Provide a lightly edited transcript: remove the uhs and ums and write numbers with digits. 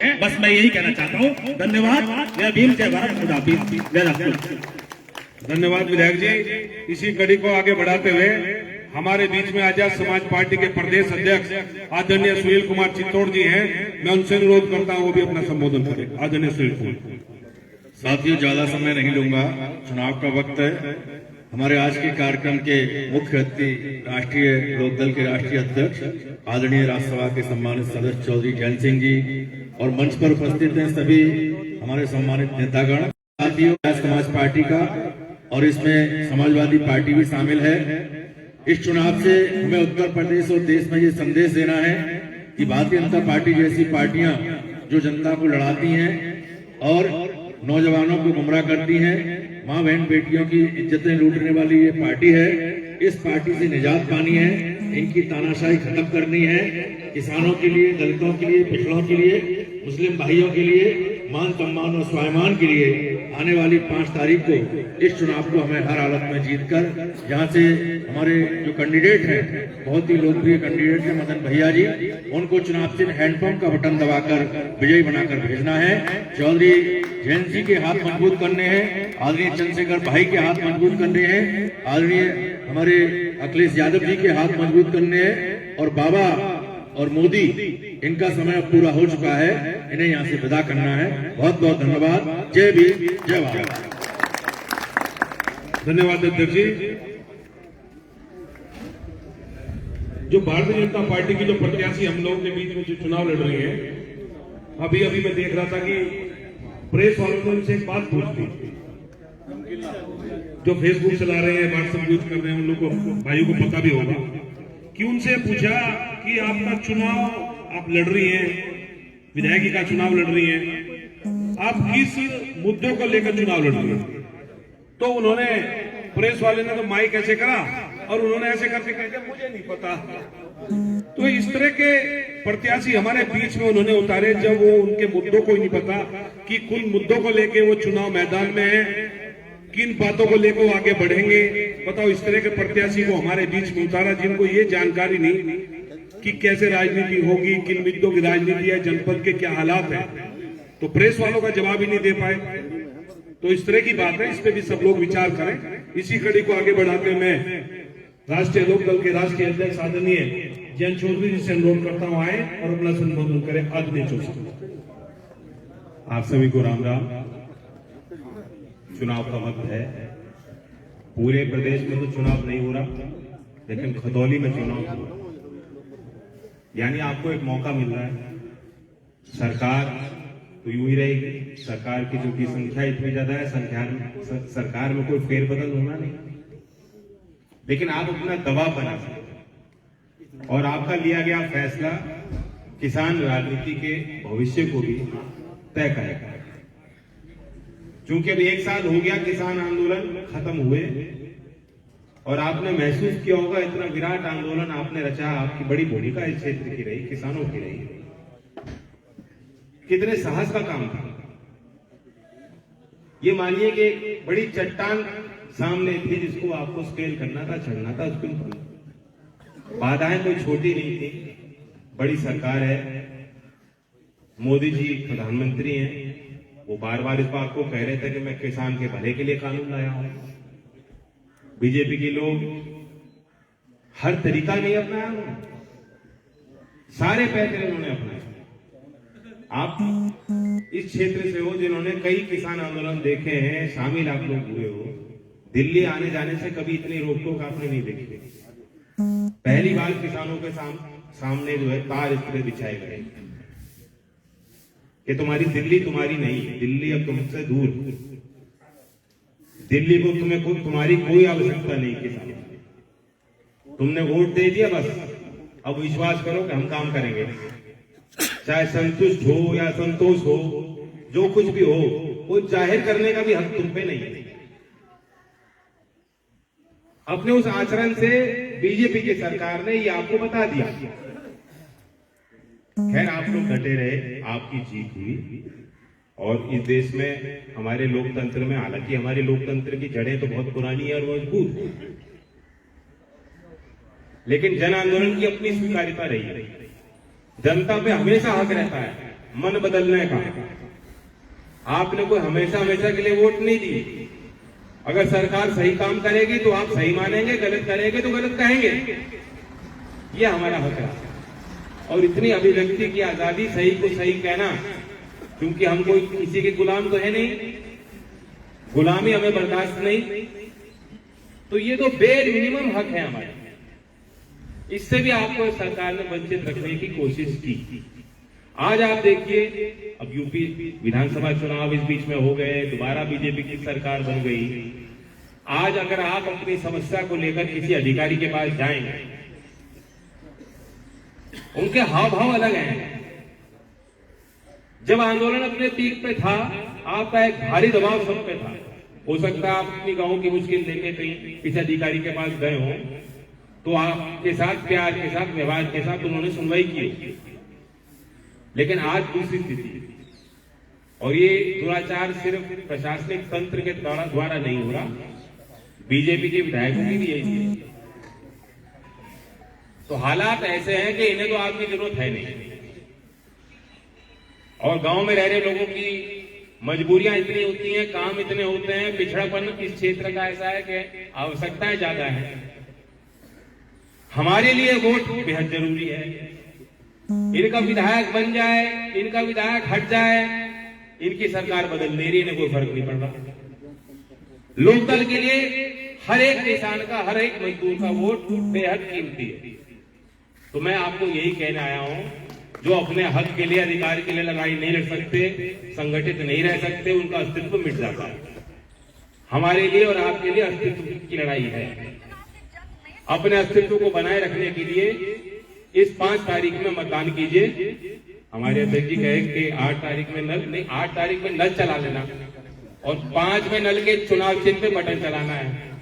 बस मैं यही कहना चाहता हूँ। धन्यवाद। जय भीम, जय भारत, खुदा हाफिज, जय राष्ट्र। धन्यवाद विधायक जी। इसी कड़ी को आगे बढ़ाते हुए हमारे बीच में आजाद समाज पार्टी के प्रदेश अध्यक्ष आदरणीय सुनील कुमार चित्तौड़ जी हैं। मैं उनसे अनुरोध करता हूँ वो भी अपना संबोधन करें। आदरणीय सुनील कुमार। साथियों, ज्यादा समय नहीं लूंगा, चुनाव का वक्त है। हमारे आज के कार्यक्रम के मुख्य अतिथि राष्ट्रीय लोकदल के राष्ट्रीय अध्यक्ष आदरणीय राज्यसभा के सम्मानित सदस्य चौधरी जैन सिंह जी और मंच पर उपस्थित हैं सभी हमारे सम्मानित नेतागण। साथियों, आजाद समाज पार्टी का और इसमें समाजवादी पार्टी भी शामिल है। इस चुनाव से हमें उत्तर प्रदेश और देश में ये संदेश देना है कि भारतीय जनता पार्टी जैसी पार्टियां जो जनता को लड़ाती हैं और नौजवानों को गुमराह करती हैं, मां बहन बेटियों की इज्जतें लूटने वाली ये पार्टी है। इस पार्टी से निजात पानी है, इनकी तानाशाही खत्म करनी है। किसानों के लिए, दलितों के लिए, पिछड़ों के लिए, मुस्लिम भाइयों के लिए, मान सम्मान और स्वाभिमान के लिए आने वाली 5 तारीख को इस चुनाव को हमें हर हालत में जीतकर यहाँ से हमारे जो कैंडिडेट हैं, बहुत ही लोकप्रिय कैंडिडेट हैं मदन भैया जी, उनको चुनाव चिन्ह हैंडपंप का बटन दबाकर विजयी बनाकर भेजना है। चौधरी जैन जी के हाथ मजबूत करने हैं, आदरणीय चंद्रशेखर भाई के हाथ मजबूत करने हैं, आदरणीय हमारे अखिलेश यादव जी के हाथ मजबूत करने हैं और बाबा और मोदी इनका समय पूरा हो चुका है, इन्हें यहाँ से विदा करना है। बहुत बहुत धन्यवाद। जय भीम, जय भारत। धन्यवाद अध्यक्ष जी। जो भारतीय जनता पार्टी की जो प्रत्याशी हम लोगों के बीच में जो चुनाव लड़ रही है, अभी मैं देख रहा था कि प्रेस वालों ने उनसे एक बात पूछ ली। जो फेसबुक चला रहे हैं, व्हाट्सएप यूज कर रहे हैं, उन लोगों को भाइयों को पता भी होगा कि उनसे पूछा कि आपका चुनाव आप लड़ रही हैं, विधायकी का चुनाव लड़ रही हैं, आप किस मुद्दों को लेकर चुनाव लड़ रही हैं? तो उन्होंने, प्रेस वाले ने तो माइक ऐसे करा और उन्होंने ऐसे करके कहा मुझे नहीं पता। तो इस तरह के प्रत्याशी हमारे बीच में उन्होंने उतारे जब वो उनके मुद्दों को ही नहीं पता कि किन मुद्दों को लेके वो चुनाव मैदान में है, किन बातों को लेकर आगे बढ़ेंगे। बताओ, इस तरह के प्रत्याशी को हमारे बीच में उतारा जिनको ये जानकारी नहीं कि कैसे राजनीति होगी, किन मुद्दों की राजनीति है, जनपद के क्या हालात है, तो प्रेस वालों का जवाब ही नहीं दे पाए। तो इस तरह की बात है, इस पे भी सब लोग विचार करें। इसी कड़ी को आगे बढ़ाते मैं राष्ट्रीय लोकदल के राष्ट्रीय अध्यक्ष आदरणीय जैन चौधरी जी से अनुरोध करता हूं आए और अपना संबोधन करें। आदरणीय चौधरी। आप सभी को राम राम। चुनाव का वक्त है, पूरे प्रदेश में तो चुनाव नहीं हो रहा, लेकिन खतौली में चुनाव हो रहा, यानी आपको एक मौका मिल रहा है। सरकार तो यूं ही रहेगी, सरकार की जो की संख्या इतनी ज्यादा है, सरकार में कोई फेरबदल होना नहीं, लेकिन आप अपना दबाव बना सकते और आपका लिया गया फैसला किसान राजनीति के भविष्य को भी तय करेगा। क्योंकि अब 1 साल हो गया किसान आंदोलन खत्म हुए और आपने महसूस किया होगा इतना विराट आंदोलन आपने रचा, आपकी बड़ी भूमिका इस क्षेत्र की रही, किसानों की रही। कितने साहस का काम था। ये मानिए कि एक बड़ी चट्टान सामने थी जिसको आपको स्केल करना था, चढ़ना था उसके ऊपर। बाधाएं कोई छोटी नहीं थी, बड़ी सरकार है, मोदी जी प्रधानमंत्री हैं, वो बार बार इस बात को कह रहे थे कि मैं किसान के भले के लिए कानून लाया हूं। बीजेपी के लोग हर तरीका नहीं अपनाया, सारे पैसे उन्होंने अपनाए। आप इस क्षेत्र से हो जिन्होंने कई किसान आंदोलन देखे हैं, शामिल आप लोग हुए हो। दिल्ली आने जाने से कभी इतनी रोक-टोक आपने नहीं देखी। पहली बार किसानों के सामने जो है तार इस तरह बिछाए गए कि तुम्हारी दिल्ली तुम्हारी नहीं, दिल्ली अब तुमसे दूर, दिल्ली को तुम्हारी कोई आवश्यकता नहीं। किसान तुमने वोट दे दिया, बस अब विश्वास करो कि हम काम करेंगे, चाहे संतुष्ट हो या संतोष हो, जो कुछ भी हो, वो जाहिर करने का भी हक तुम पे नहीं है। अपने उस आचरण से बीजेपी की सरकार ने ये आपको बता दिया। खैर, आप लोग डटे रहे, आपकी जीत हुई और इस देश में हमारे लोकतंत्र में, हालांकि हमारे लोकतंत्र की जड़ें तो बहुत पुरानी है और मजबूत, लेकिन जन आंदोलन की अपनी स्वीकार्यता रही है। जनता पे हमेशा हक रहता है मन बदलने का। आपने कोई हमेशा हमेशा के लिए वोट नहीं दी। अगर सरकार सही काम करेगी तो आप सही मानेंगे, गलत करेंगे तो गलत कहेंगे। ये हमारा हक है। और इतनी अभिव्यक्ति की आजादी, सही को सही कहना, क्योंकि हम कोई किसी के गुलाम तो है नहीं, गुलामी हमें बर्दाश्त नहीं। तो ये तो बेर मिनिमम हक है हमारे। इससे भी आपको सरकार ने वंचित रखने की कोशिश की। आज आप देखिए, अब यूपी विधानसभा चुनाव इस बीच में हो गए, दोबारा बीजेपी की सरकार बन गई। आज अगर आप अपनी समस्या को लेकर किसी अधिकारी के पास जाएंगे, उनके हाव भाव अलग हैं। जब आंदोलन अपने पीक पे था, आपका एक भारी दबाव सब पे था। हो सकता है आप अपनी गांव की मुश्किल लेके कहीं किसी अधिकारी के पास गए हो, तो आपके साथ प्यार के साथ, व्यवहार के साथ उन्होंने सुनवाई की। लेकिन आज दूसरी स्थिति, और ये दुराचार सिर्फ प्रशासनिक तंत्र के द्वारा नहीं हो रहा, बीजेपी के विधायकों की भी यही है। तो हालात ऐसे हैं कि इन्हें तो आपकी जरूरत है नहीं, और गांव में रह रहे लोगों की मजबूरियां इतनी होती हैं, काम इतने होते हैं, पिछड़ापन इस क्षेत्र का ऐसा है कि आवश्यकताएं ज्यादा है। हमारे लिए वोट बेहद जरूरी है। इनका विधायक बन जाए, इनका विधायक हट जाए, इनकी सरकार बदल दे रही है, इन्हें कोई फर्क नहीं पड़ रहा। लोकदल के लिए हर एक किसान का, हर एक मजदूर का वोट बेहद कीमती है। तो मैं आपको यही कहने आया हूं, जो अपने हक के लिए, अधिकार के लिए लड़ाई नहीं लड़ सकते, संगठित नहीं रह सकते, उनका अस्तित्व मिट जाता है। हमारे लिए और आपके लिए अस्तित्व की लड़ाई है। अपने अस्तित्व को बनाए रखने के लिए इस 5 तारीख में मतदान कीजिए। हमारे अध्यक्ष जी कहे कि 8 तारीख में नल नहीं, 8 तारीख में नल चला लेना और 5 में नल के चुनाव चिन्ह पे बटन चलाना है।